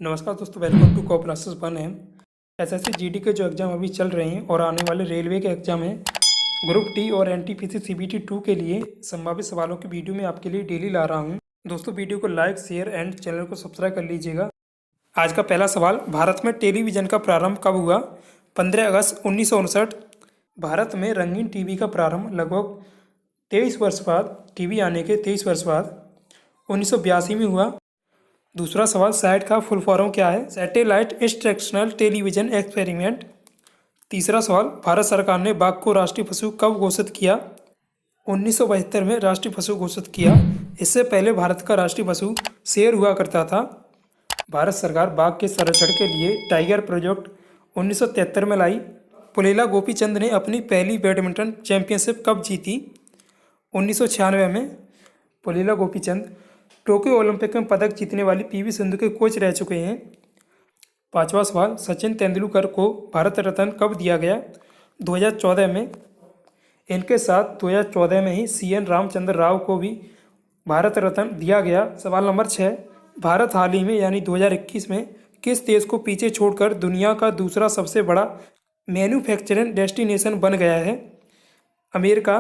नमस्कार दोस्तों, welcome to कॉपरासिस one है। एसएससी जीडी के जो एग्ज़ाम अभी चल रहे हैं और आने वाले रेलवे के एग्ज़ाम हैं, ग्रुप टी और एनटीपीसी सीबीटी 2 के लिए संभावित सवालों की वीडियो मैं आपके लिए डेली ला रहा हूं। दोस्तों, वीडियो को लाइक, शेयर एंड चैनल को सब्सक्राइब कर लीजिएगा। आज का पहला सवाल, भारत में टेलीविज़न का प्रारंभ कब हुआ? 15 अगस्त 1959। भारत में रंगीन टीवी का प्रारंभ लगभग 23 वर्ष बाद, टीवी आने के 23 वर्ष बाद 1982 में हुआ। दूसरा सवाल, सैट का फुल फॉर्म क्या है? Satellite instructional television experiment. तीसरा सवाल, भारत सरकार ने बाघ को राष्ट्रीय पशु कब घोषित किया? 1972 में राष्ट्रीय पशु घोषित किया। इससे पहले भारत का राष्ट्रीय पशु शेर हुआ करता था। भारत सरकार बाघ के संरक्षण के लिए टाइगर प्रोजेक्ट 1973 में लाई। पुलेला गोपीचंद ने अपनी पहली बैडमिंटन चैंपियनशिप कब जीती? 1996 में। पुलेला गोपीचंद टोक्यो ओलंपिक में पदक जीतने वाली पीवी सिंधु के कोच रह चुके हैं। पांचवा सवाल, सचिन तेंदुलकर को भारत रत्न कब दिया गया? 2014 में। इनके साथ 2014 में ही सीएन रामचंद्र राव को भी भारत रत्न दिया गया। सवाल नंबर 6, भारत हाल ही में यानी 2021 में किस देश को पीछे छोड़कर दुनिया का दूसरा सबसे बड़ा मैन्युफैक्चरिंग डेस्टिनेशन बन गया है? अमेरिका।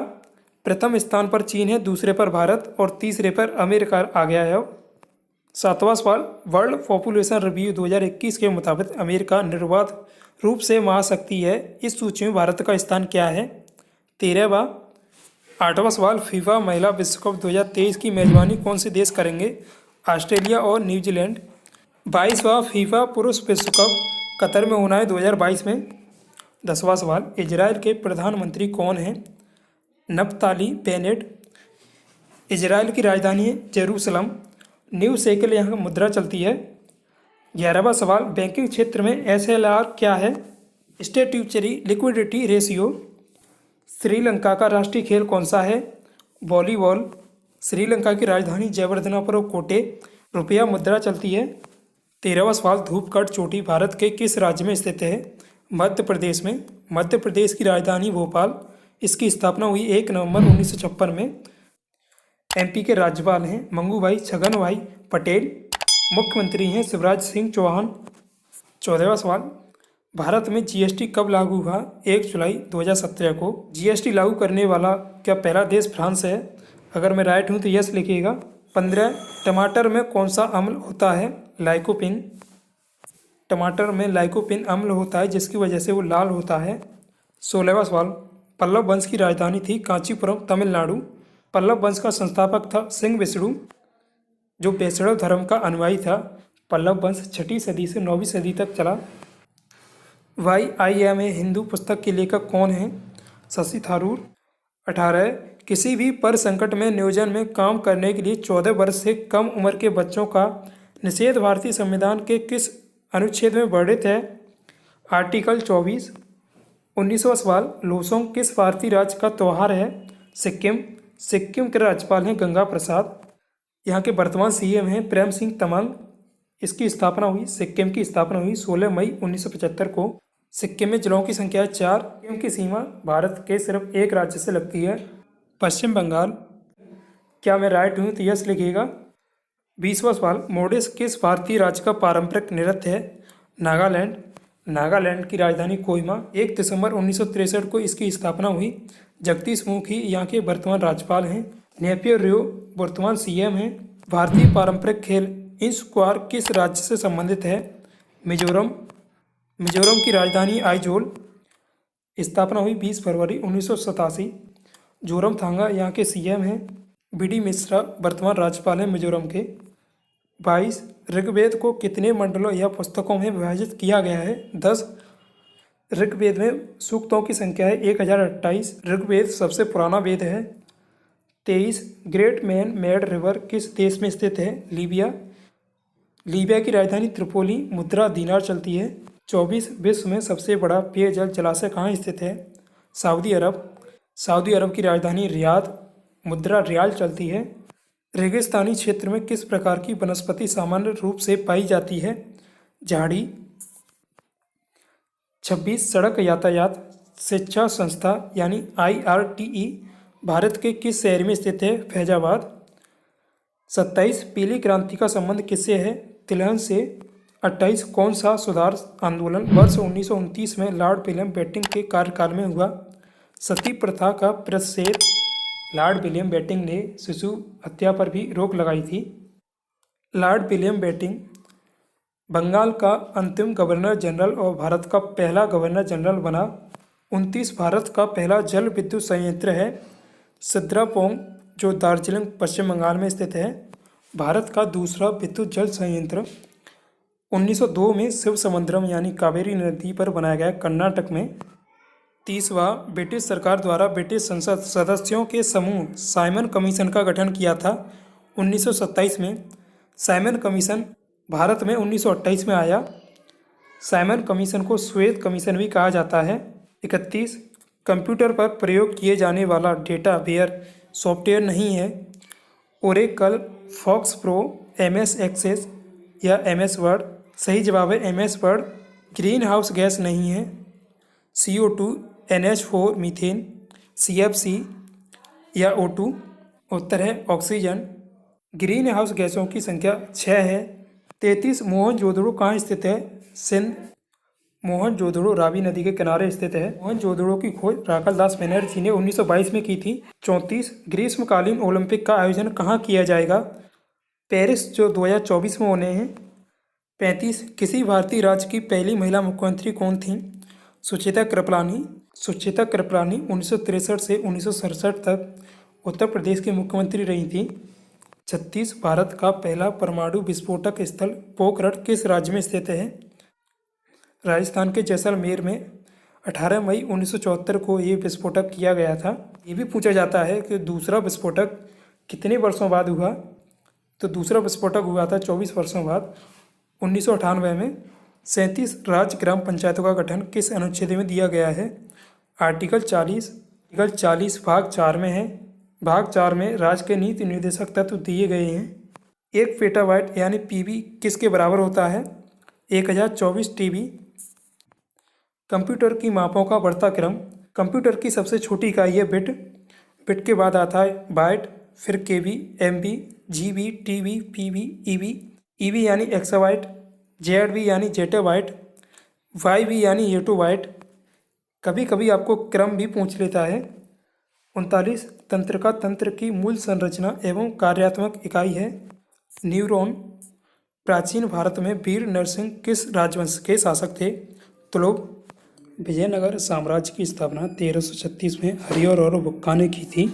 प्रथम स्थान पर चीन है, दूसरे पर भारत और तीसरे पर अमेरिका आ गया है। सातवां सवाल, वर्ल्ड पॉपुलेशन रिव्यू 2021 के मुताबिक अमेरिका निर्बाध रूप से महाशक्ति है। इस सूची में भारत का स्थान क्या है? 13वां। आठवां सवाल, फीफा महिला विश्व कप 2023 की मेजबानी कौन से देश करेंगे? ऑस्ट्रेलिया और न्यूजीलैंड। 22वां फीफा पुरुष विश्व कप कतर में होना है 2022 में। 10वां सवाल, इजराइल के प्रधानमंत्री कौन हैं? Naftali Bennett. इजराइल की राजधानी है जेरूसलम। न्यू शेकल यहाँ मुद्रा चलती है। 11वां सवाल, बैंकिंग क्षेत्र में एसएलआर क्या है? Statutory liquidity ratio. श्रीलंका का राष्ट्रीय खेल कौन सा है? वॉलीबॉल। श्रीलंका की राजधानी जयवर्धनापुर कोटे। रुपया मुद्रा चलती है। 13वां सवाल, धूपगढ़ चोटी भारत के किस राज्य में स्थित है? मध्य प्रदेश में। मध्य प्रदेश की राजधानी भोपाल। इसकी स्थापना हुई 1 नवंबर 1956 में। एमपी के राज्यपाल हैं मंगूभाई छगन भाई पटेल। मुख्यमंत्री हैं शिवराज सिंह चौहान। 14वां सवाल, भारत में जीएसटी कब लागू हुआ? 1 जुलाई 2017 को। जीएसटी लागू करने वाला क्या पहला देश फ्रांस है? अगर मैं राइट हूँ तो यस लिखिएगा। 15, टमाटर में कौन सा अम्ल होता है? लाइकोपिन। टमाटर में लाइकोपिन अम्ल होता है जिसकी वजह से वो लाल होता है। 16वां सवाल, पल्लव वंश की राजधानी थी कांचीपुरम, तमिलनाडु। पल्लव वंश का संस्थापक था सिंह विष्णु, जो वैष्णव धर्म का अनुयायी था। पल्लव वंश 6वीं सदी से 9वीं सदी तक चला। YIMA हिंदू पुस्तक के लेखक कौन हैं? शशि थरूर। 18, किसी भी पर संकट में नियोजन में काम करने के लिए 14 वर्ष से कम उम्र के बच्चों का निषेध भारतीय संविधान के किस अनुच्छेद में वर्णित है? आर्टिकल 24। 19वां सवाल, लोसोंग किस भारतीय राज्य का त्यौहार है? सिक्किम। सिक्किम के राज्यपाल हैं गंगा प्रसाद। यहाँ के वर्तमान सीएम हैं प्रेम सिंह तमांग। सिक्किम की स्थापना हुई 16 मई 1975 को। सिक्किम में जिलों की संख्या है 4। सिक्किम की सीमा भारत के सिर्फ एक राज्य से लगती है, पश्चिम बंगाल। क्या मैं राइट हूँ तो यस लिखिएगा। 20वां सवाल, मोडिस किस भारतीय राज्य का पारंपरिक नृत्य है? नागालैंड। नागालैंड की राजधानी कोहिमा। 1 दिसंबर 1963 को इसकी स्थापना हुई। जगदीश मुखी यहाँ के वर्तमान राज्यपाल हैं। नेपियर रियो वर्तमान सीएम हैं। भारतीय पारंपरिक खेल इन स्क्वायर किस राज्य से संबंधित है? मिजोरम। मिजोरम की राजधानी आइजोल। स्थापना हुई 20 फरवरी 1987। जोरमथांगा यहाँ के सीएम हैं। बीडी मिश्रा वर्तमान राज्यपाल हैं मिजोरम के। 22, ऋग्वेद को कितने मंडलों या पुस्तकों में विभाजित किया गया है? 10। ऋग्वेद में सूक्तों की संख्या है 1028। ऋग्वेद सबसे पुराना वेद है। 23, ग्रेट मैन मेड रिवर किस देश में स्थित है? लीबिया। लीबिया की राजधानी त्रिपोली। मुद्रा दीनार चलती है। 24, विश्व में सबसे बड़ा पेयजल जलाशय कहाँ स्थित है? सऊदी अरब। सऊदी अरब की राजधानी रियाद। मुद्रा रियाल चलती है। रेगिस्तानी क्षेत्र में किस प्रकार की वनस्पति सामान्य रूप से पाई जाती है? झाड़ी। 26, सड़क यातायात शिक्षा संस्था यानी IRTE भारत के किस शहर में स्थित है? फैजाबाद। 27, पीली क्रांति का संबंध किससे है? तिलहन से। 28 कौन सा सुधार आंदोलन वर्ष 1929 में लॉर्ड विलियम बेंटिंक के कार्यकाल में हुआ? सती प्रथा का प्रतिषेध। लॉर्ड विलियम बेंटिंक ने शिशु हत्या पर भी रोक लगाई थी। लॉर्ड विलियम बेंटिंक बंगाल का अंतिम गवर्नर जनरल और भारत का पहला गवर्नर जनरल बना। 29 भारत का पहला जल विद्युत संयंत्र है सिद्रापोंग, जो दार्जिलिंग पश्चिम बंगाल में स्थित है। भारत का दूसरा विद्युत जल संयंत्र 1902 में शिवसमुद्रम यानी कावेरी नदी पर बनाया गया कर्नाटक में। 30वां ब्रिटिश सरकार द्वारा ब्रिटिश संसद सदस्यों के समूह साइमन कमीशन का गठन किया था 1927 में। साइमन कमीशन भारत में 1928 में आया। साइमन कमीशन को श्वेत कमीशन भी कहा जाता है। 31 कंप्यूटर पर प्रयोग किए जाने वाला डेटाबेस सॉफ्टवेयर नहीं है। Oracle, Fox Pro, MS Access या MS वर्ड। सही जवाब है MS Word. Greenhouse gas नहीं है। CO2, NH4 मीथेन, CFC या O2। उत्तर है ऑक्सीजन। ग्रीन हाउस गैसों की संख्या 6 है। 33 मोहनजोदड़ो कहाँ स्थित है? सिंध। मोहनजोदड़ो रावी नदी के किनारे स्थित है। मोहनजोदड़ो की खोज राखाल दास बनर्जी ने 1922 में की थी। 34 ग्रीष्मकालीन ओलंपिक का आयोजन कहाँ किया जाएगा? पेरिस, जो 2024 में होने हैं। 35 किसी भारतीय राज्य की पहली महिला मुख्यमंत्री कौन थी? सुचेता कृपलानी। सुचेता कृपलानी 1963 से 1967 तक उत्तर प्रदेश की मुख्यमंत्री रही थी। 36 भारत का पहला परमाणु विस्फोटक स्थल पोखरण किस राज्य में स्थित है? राजस्थान के जैसलमेर में 18 मई 1974 को ये विस्फोटक किया गया था। ये भी पूछा जाता है कि दूसरा विस्फोटक कितने वर्षों बाद हुआ? तो दूसरा विस्फोटक हुआ था 24 वर्षों बाद 1998 में। 37 राज्य ग्राम पंचायतों का गठन किस अनुच्छेद में दिया गया है? आर्टिकल 40 भाग 4 में है। भाग 4 में राज्य के नीति निर्देशक तत्व दिए गए हैं। 1 पेटाबाइट यानी PB किसके बराबर होता है? 1024 TB। कंप्यूटर की मापों का बढ़ता क्रम। कंप्यूटर की सबसे छोटी इकाई है बिट। बिट के बाद आता है बाइट, फिर KB, MB, GB, TB, PB, EB। EB यानी एक्साबाइट, ZB यानी जेटाबाइट, YB यानी एटोबाइट। कभी कभी आपको क्रम भी पूछ लेता है। 39 तंत्रिका तंत्र की मूल संरचना एवं कार्यात्मक इकाई है न्यूरॉन। प्राचीन भारत में वीर नरसिंह किस राजवंश के शासक थे? तुलुक। विजयनगर साम्राज्य की स्थापना 1336 में हरिहर और बुक्का ने की थी।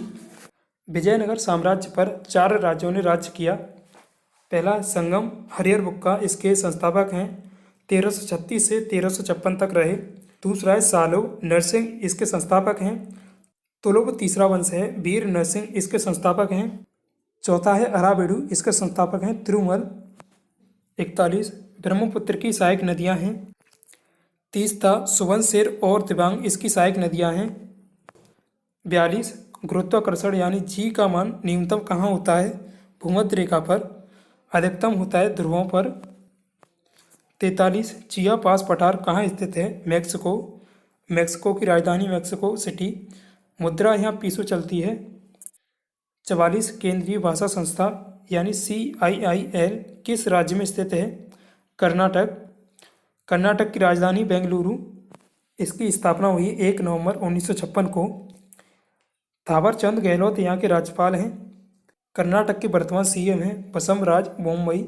विजयनगर साम्राज्य पर 4 राज्यों ने राज्य किया। पहला संगम, हरिहर बुक्का इसके संस्थापक हैं, 1336 से 1356 तक रहे। दूसरा है सालो, नरसिंह इसके संस्थापक हैं। तुलुक तीसरा वंश है, वीर नरसिंह इसके संस्थापक हैं। चौथा है अराबिडू, इसके संस्थापक हैं तिरुमल। 41 ब्रह्मपुत्र की सहायक नदियां हैं। 30 था सुबनसिर और दिबांग इसकी सहायक नदियां हैं। 42 गुरुत्वाकर्षण यानी G का मान न्यूनतम कहाँ होता है? भूमध्य रेखा पर। अधिकतम होता है ध्रुवों पर। 43 चिया पास पठार कहाँ स्थित है? मैक्सिको। मैक्सिको की राजधानी मैक्सिको सिटी। मुद्रा यहाँ पीसो चलती है। 44 केंद्रीय भाषा संस्था यानी CIIL किस राज्य में स्थित है? कर्नाटक। कर्नाटक की राजधानी बेंगलुरु। इसकी स्थापना हुई 1 नवंबर 1956 को। थावरचंद गहलोत यहाँ के राज्यपाल हैं। कर्नाटक के वर्तमान CM हैं बसवराज बोम्मई।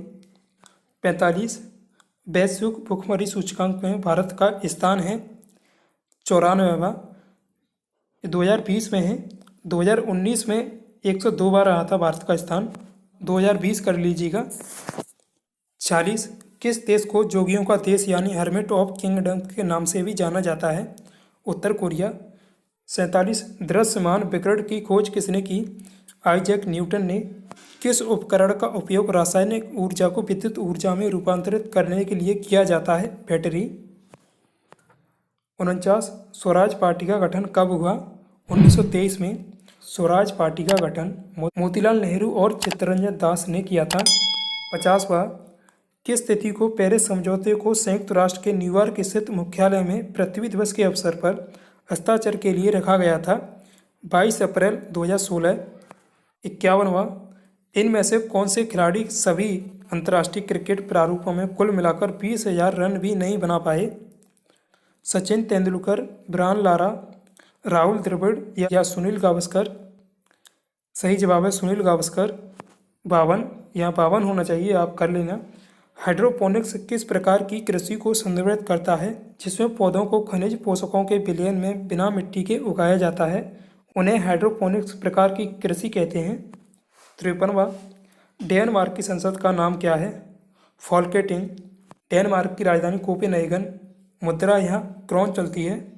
45 वैश्विक भुखमरी सूचकांक में भारत का स्थान है 94वां। 2020 में है। 2019 में 102 बार रहा था भारत का स्थान। 2020 कर लीजिएगा। 46 किस देश को जोगियों का देश यानी हर्मिट ऑफ किंगडम के नाम से भी जाना जाता है? उत्तर कोरिया। 47 दृश्यमान विकिरण की खोज किसने की? आइजैक न्यूटन ने। किस उपकरण का उपयोग रासायनिक ऊर्जा को विद्युत ऊर्जा में रूपांतरित करने के लिए किया जाता है? बैटरी। 49 स्वराज पार्टी का गठन कब हुआ? 1923 में। स्वराज पार्टी का गठन मोतीलाल नेहरू और चित्तरंजन दास ने किया था। 50वां किस तिथि को पेरिस समझौते को संयुक्त राष्ट्र के न्यूयॉर्क स्थित मुख्यालय में पृथ्वी दिवस के अवसर पर हस्ताक्षर के लिए रखा गया था? 22 अप्रैल 2016। 51वां इनमें से कौन से खिलाड़ी सभी अंतर्राष्ट्रीय क्रिकेट प्रारूपों में कुल मिलाकर 20,000 रन भी नहीं बना पाए? सचिन तेंदुलकर, ब्रायन लारा, राहुल द्रविड़ या सुनील गावस्कर? सही जवाब है सुनील गावस्कर। 52, यहाँ 52 होना चाहिए, आप कर लेना। हाइड्रोपोनिक्स किस प्रकार की कृषि को संदर्भित करता है जिसमें पौधों को खनिज पोषकों के विलयन में बिना मिट्टी के उगाया जाता है? उन्हें हाइड्रोपोनिक्स प्रकार की कृषि कहते हैं। 53वां, डेनमार्क की संसद का नाम क्या है? फॉल्केटिंग। डेनमार्क की राजधानी कोपेनहेगन। मुद्रा यहाँ क्रोन चलती है।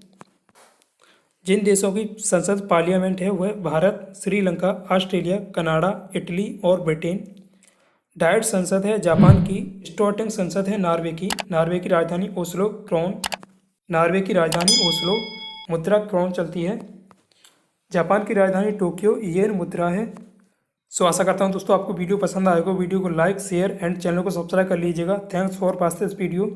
जिन देशों की संसद पार्लियामेंट है वह Bharat, Sri Lanka, Australia, Canada, Italy और ब्रिटेन। डाइट संसद है जापान की। स्टोटिंग संसद है नॉर्वे की। नॉर्वे की राजधानी ओस्लो, क्रोन। नॉर्वे की राजधानी ओस्लो, मुद्रा क्रोन चलती है। जापान की राजधानी टोक्यो, येन मुद्रा है। सो आशा करता हूँ दोस्तों आपको वीडियो पसंद आएगा। वीडियो को लाइक, शेयर एंड चैनल को सब्सक्राइब कर लीजिएगा। Thanks for watching this video.